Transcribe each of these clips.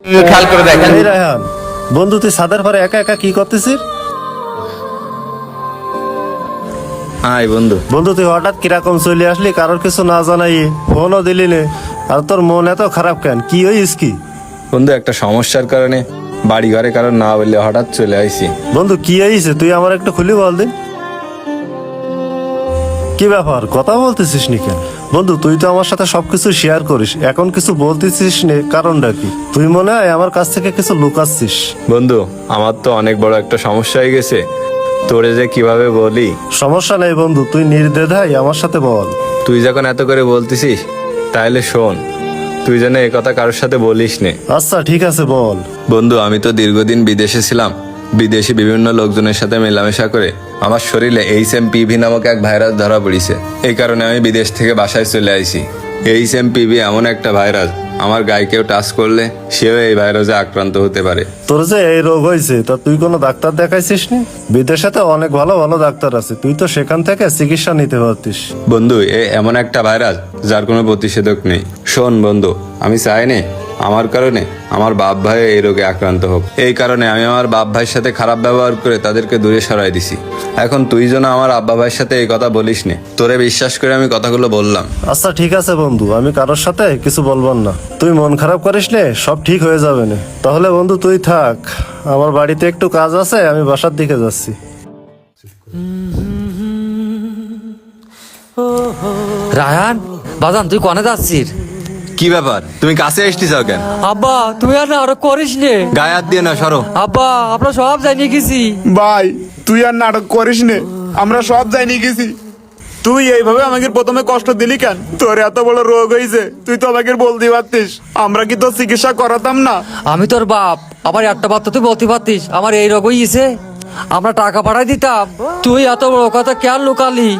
খেয়াল করে দেখেন। এই রায়হান, বন্ধু তুই ছাদের পরে একা একা কি করতেছিস? হাই বন্ধু। বন্ধু তুই হঠাৎ কিরকম চলে আসলি, কারোর কিছু না জানাই, ফোনও দিলি নে, আর তোর মন এত খারাপ কেন? কি হইস কি? বন্ধু একটা সমস্যার কারণে বাড়ি ঘরে কারণ না বললে হঠাৎ চলে আইছি। বন্ধু কি হয়েছে তুই আমার একটু খুলি বল দিন। কি ব্যাপার, কথা বলতেছিস নি কেন? বন্ধু তুই তো আমার সাথে সবকিছু শেয়ার করিস, এখন কিছু বলতেছিস নে, কারণটা কি? তুই মনে হয় আমার কাছ থেকে কিছু লুকাচ্ছিস। বন্ধু আমার তো অনেক বড় একটা সমস্যা হয়ে গেছে, তোরে যে কিভাবে বলি। সমস্যা নেই বন্ধু, তুই নির্দ্বিধায় আমার সাথে বল। তুই যখন এত করে বলতেছিস তাহলে শোন, তুই যেন এ কথা কারোর সাথে বলিস নে। আচ্ছা ঠিক আছে বল। বন্ধু আমি তো দীর্ঘদিন বিদেশে ছিলাম, বিদেশি বিভিন্ন লোকজনের সাথে মেলামেশা করে আমার শরীরে HMPV নামক এক ভাইরাস ধরা পড়েছে। এই কারণে আমি বিদেশ থেকে বাসায় চলে আইছি। HMPV এমন একটা ভাইরাস, আমার গায়ে কেউ টাচ করলে সেও এই ভাইরাসে আক্রান্ত হতে পারে। তোর যে এই রোগ হয়েছে তা তুই কোনো ডাক্তার দেখাইছিস নি? বিদেশে তো অনেক ভালো ভালো ডাক্তার আছে, তুই তো সেখান থেকে চিকিৎসা নিতে পারতিস। বন্ধু এমন একটা ভাইরাস যার কোনো প্রতিষেধক নেই। শোন বন্ধু, আমি চাই না আমার কারণে আমার বাপ ভাই এই রোগে আক্রান্ত হোক। এই কারণে আমি আমার বাপ ভাইয়ের সাথে খারাপ ব্যবহার করে তাদেরকে দূরে সরাই দিছি। এখন তুই যেন আমার আব্বা ভাইয়ের সাথে এই কথা বলিস নে, তোরে বিশ্বাস করে আমি কথাগুলো বললাম। আচ্ছা ঠিক আছে বন্ধু, আমি কারোর সাথে কিছু বলবো না, তুই মন খারাপ করিস নে, সব ঠিক হয়ে যাবে না। তাহলে বন্ধু তুই থাক, আমার বাড়িতে একটু কাজ আছে, আমি বাসার দিকে যাচ্ছি। রায়হান বাজান, তুই কনে যাচ্ছিস? কি ব্যাপার, তুমি কাছে আসতে চাও কেন? আব্বা তুই আর না আরো করিস নে। গায়ে হাত দিয়ে না, সরো। আব্বা আমরা সব জানিয়ে গেছি। ভাই তুই আর নাটক করিস নে, আমরা সব জানি গেছি। তুই এইভাবে আমাকে প্রথমে কষ্ট দিলি কেন? তোর এত বড় রোগ হয়েছে, তুই তো আমাকে বলতে পারতিস, আমরা কি তোর চিকিৎসা করাতাম না? আমি তোর বাপ, আবার একটা বাপ তো তুই বলতে পারতিস আমার এই রোগ হয়েছে, আমরা টাকা পাঠাই দিতাম। তুই এত বড় কথা কেন লুকালি?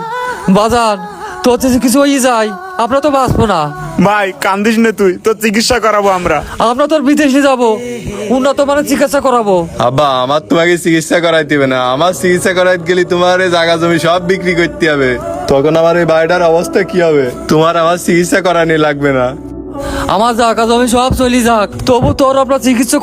বাজান তোর যদি কিছু হয়ে যায় আমরা তো বাঁচবো না। ভাই কান্দিস নে, তুই তোর চিকিৎসা করাবো আমরা। আমরা তোর বিদেশে যাব, উন্নত মানের চিকিৎসা করাবো। আব্বা আমার তোমাকে চিকিৎসা করাইতে হবে না, আমার চিকিৎসা করাইতে গেলে তোমার এই জায়গা জমি সব বিক্রি করতে হবে, তখন আমার এই বাড়িটার অবস্থা কি হবে? তোমার আমার চিকিৎসা করানি লাগবে না। আমার জায়গা জমি সব চলে যাক, তবু তোর আমরা চিকিৎসা